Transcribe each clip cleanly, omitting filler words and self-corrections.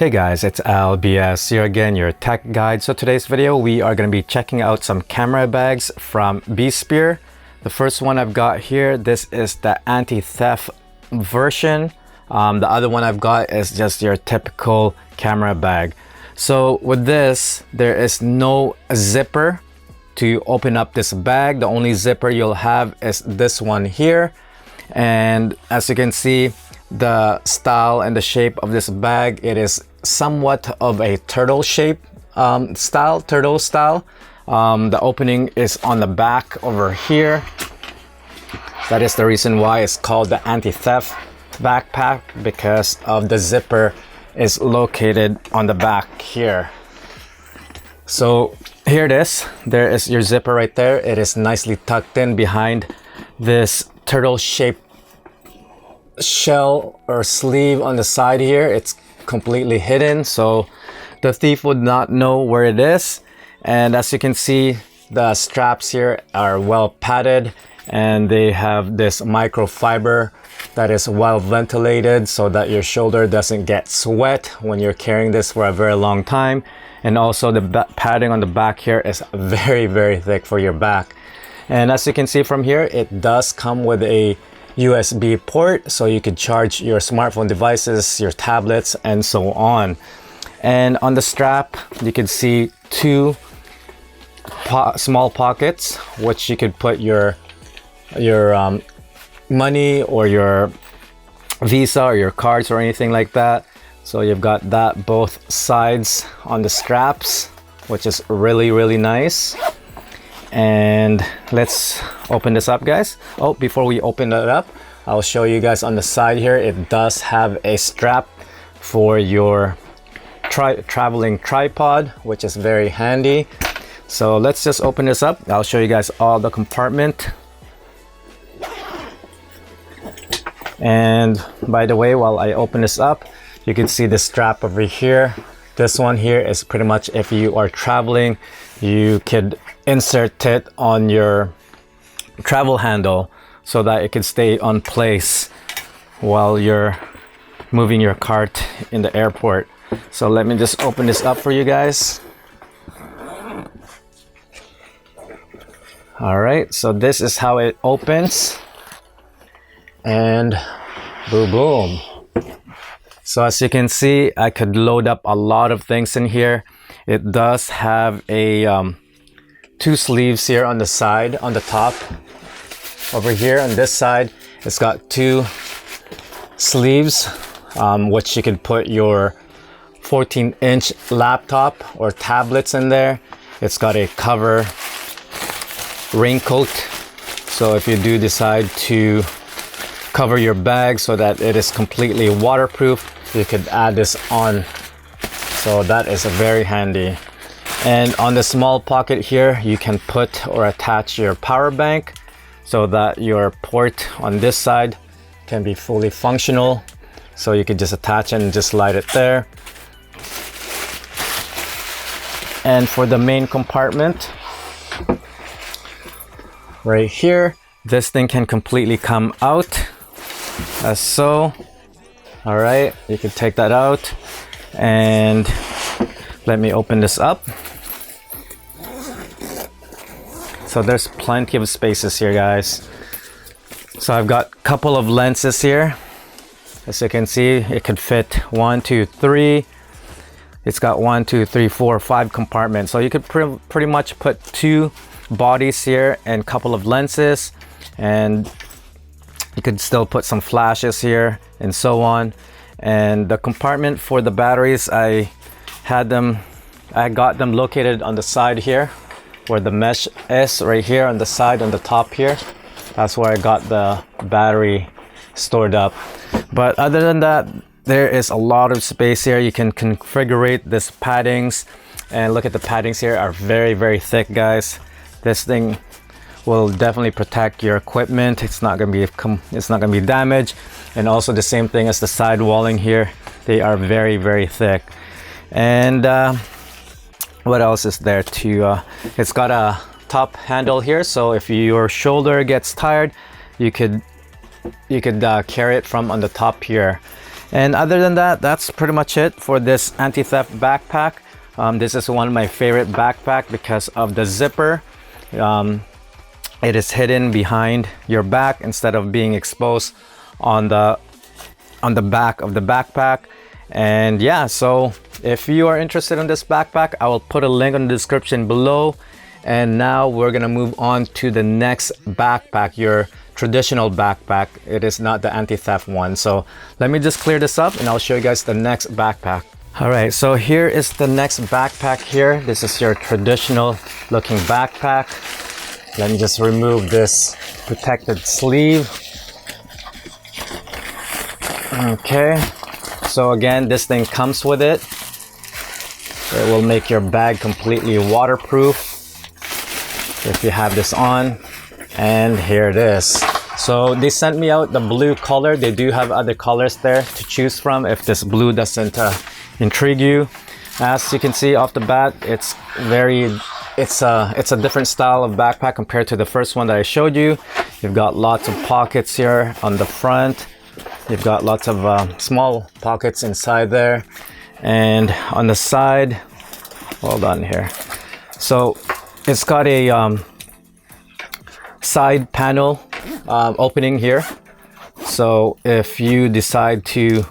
Hey guys, it's LBS here again, your tech guide. So today's video, we are going to be checking out some camera bags from Beaspire. The first one I've got here, this is the anti-theft version. The other one I've got is just your typical camera bag. So with this, there is no zipper to open up this bag. The only zipper you'll have is this one here. And as you can see, the style and the shape of this bag, it is somewhat of a turtle shape turtle style. The opening is on the back over here. That is the reason why it's called the anti-theft backpack, because of the zipper is located on the back here. So here it is. There is your zipper right there. It is nicely tucked in behind this turtle shaped shell or sleeve on the side here. It's completely hidden, so the thief would not know where it is. And as you can see, the straps here are well padded, and they have this microfiber that is well ventilated so that your shoulder doesn't get sweat when you're carrying this for a very long time. And also the padding on the back here is very thick for your back. And as you can see from here, it does come with a USB port, so you could charge your smartphone devices, your tablets, and so on. And on the strap, you can see two small pockets, which you could put your money or your Visa or your cards or anything like that. So you've got that both sides on the straps, which is really nice. And let's open this up, guys. Oh, before we open it up, I'll show you guys on the side here, it does have a strap for your traveling tripod, which is very handy. So let's just open this up. I'll show you guys all the compartment. And by the way, while I open this up, you can see the strap over here. This one here is pretty much if you are traveling, you could insert it on your travel handle so that it can stay on place while you're moving your cart in the airport. So let me just open this up for you guys. All right, so this is how it opens, and boom. So as you can see, I could load up a lot of things in here. It does have a two sleeves here on the side, on the top. Over here on this side, it's got two sleeves, which you can put your 14-inch laptop or tablets in there. It's got a cover raincoat, so if you do decide to cover your bag so that it is completely waterproof, you could add this on. So that is very handy. And on the small pocket here, you can put or attach your power bank so that your port on this side can be fully functional. So you could just attach it and just slide it there. And for the main compartment, right here, this thing can completely come out as so. All right, you can take that out, and let me open this up. So there's plenty of spaces here, guys. So I've got a couple of lenses here. As you can see, it could fit 1, 2, 3. It's got 1, 2, 3, 4, 5 compartments. So you could pretty much put 2 bodies here and a couple of lenses, and you could still put some flashes here and so on. And the compartment for the batteries, I got them located on the side here where the mesh is, right here on the side, on the top here. That's where I got the battery stored up. But other than that, there is a lot of space here. You can configure this paddings, and look at the paddings here are very thick, guys. This thing will definitely protect your equipment. It's not gonna be damaged. And also the same thing as the side walling here. They are very thick. And what else is there to it's got a top handle here, so if your shoulder gets tired, you could carry it from on the top here. And other than that, that's pretty much it for this anti-theft backpack. This is one of my favorite backpack because of the zipper. It is hidden behind your back instead of being exposed on the back of the backpack. And yeah, so if you are interested in this backpack, I will put a link in the description below. And now we're gonna move on to the next backpack, your traditional backpack. It is not the anti-theft one. So let me just clear this up and I'll show you guys the next backpack. All right, so here is the next backpack here. This is your traditional looking backpack. Let me just remove this protected sleeve. Okay, so again, this thing comes with it. It will make your bag completely waterproof if you have this on. And here it is. So they sent me out the blue color. They do have other colors there to choose from if this blue doesn't intrigue you. As you can see off the bat, it's a different style of backpack compared to the first one that I showed you. You've got lots of pockets here on the front. You've got lots of small pockets inside there, and on the side, hold on here. So it's got a side panel opening here. So if you decide to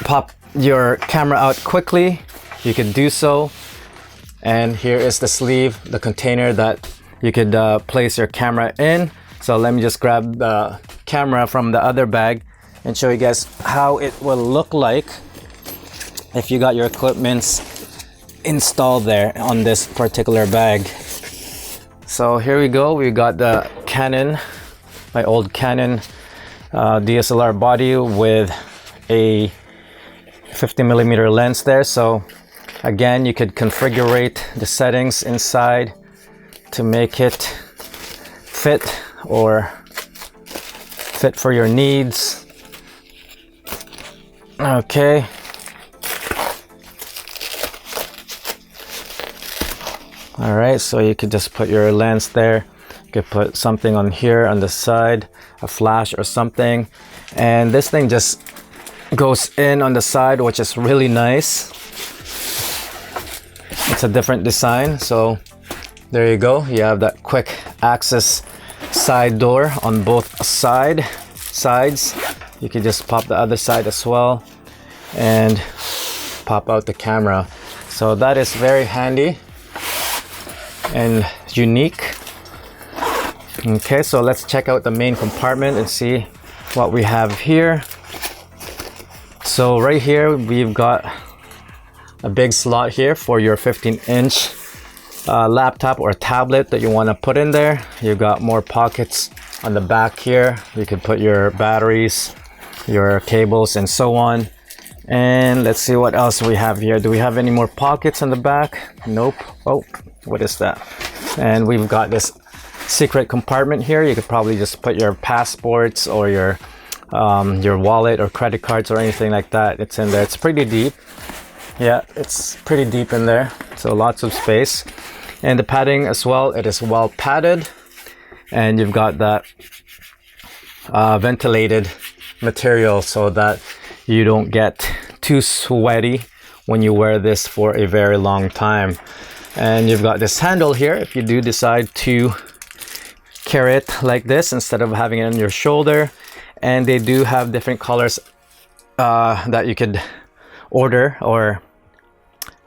pop your camera out quickly, you can do so. And here is the sleeve, the container that you could place your camera in. So let me just grab the camera from the other bag and show you guys how it will look like if you got your equipments installed there on this particular bag. So here we go. We got the Canon, my old Canon DSLR body with a 50mm lens there. So again, you could configure the settings inside to make it fit for your needs. Okay. All right, so you could just put your lens there. You could put something on here on the side, a flash or something. And this thing just goes in on the side, which is really nice. It's a different design. So there you go. You have that quick access side door on both sides. You can just pop the other side as well and pop out the camera. So that is very handy and unique. Okay, so let's check out the main compartment and see what we have here. So right here we've got a big slot here for your 15-inch laptop or tablet that you want to put in there. You've got more pockets on the back here. You can put your batteries, your cables, and so on. And let's see what else we have here. Do we have any more pockets on the back? Nope. Oh, what is that? And we've got this secret compartment here. You could probably just put your passports or your wallet or credit cards or anything like that. It's in there. It's pretty deep. Yeah, it's pretty deep in there. So lots of space. And the padding as well, it is well padded. And you've got that ventilated material so that you don't get too sweaty when you wear this for a very long time. And you've got this handle here if you do decide to carry it like this instead of having it on your shoulder. And they do have different colors that you could order or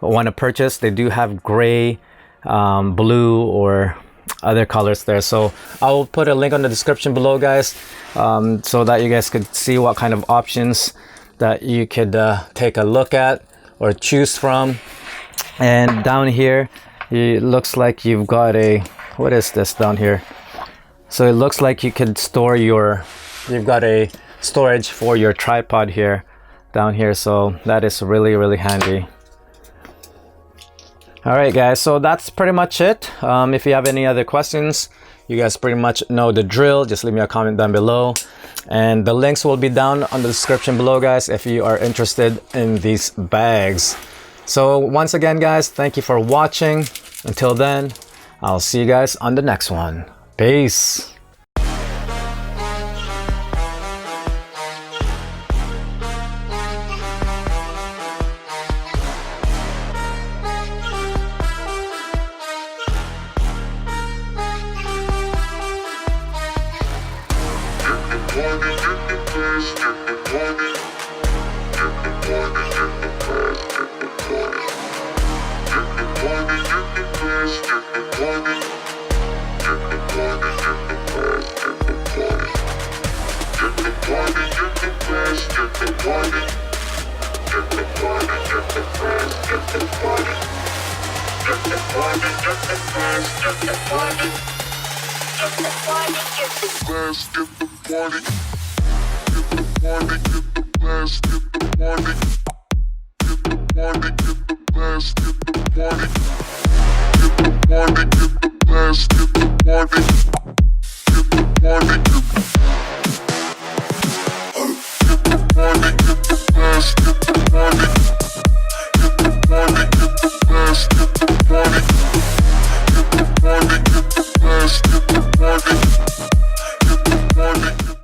want to purchase. They do have gray, blue, or other colors there. So I will put a link on the description below, guys, so that you guys could see what kind of options that you could take a look at or choose from. And down here it looks like you've got a, what is this down here? So it looks like you could store you've got a storage for your tripod here down here. So that is really, really handy. All right, guys, so that's pretty much it. If you have any other questions, you guys pretty much know the drill. Just leave me a comment down below, and the links will be down on the description below, guys, if you are interested in these bags. So once again, guys, thank you for watching. Until then, I'll see you guys on the next one. Peace. Get the party.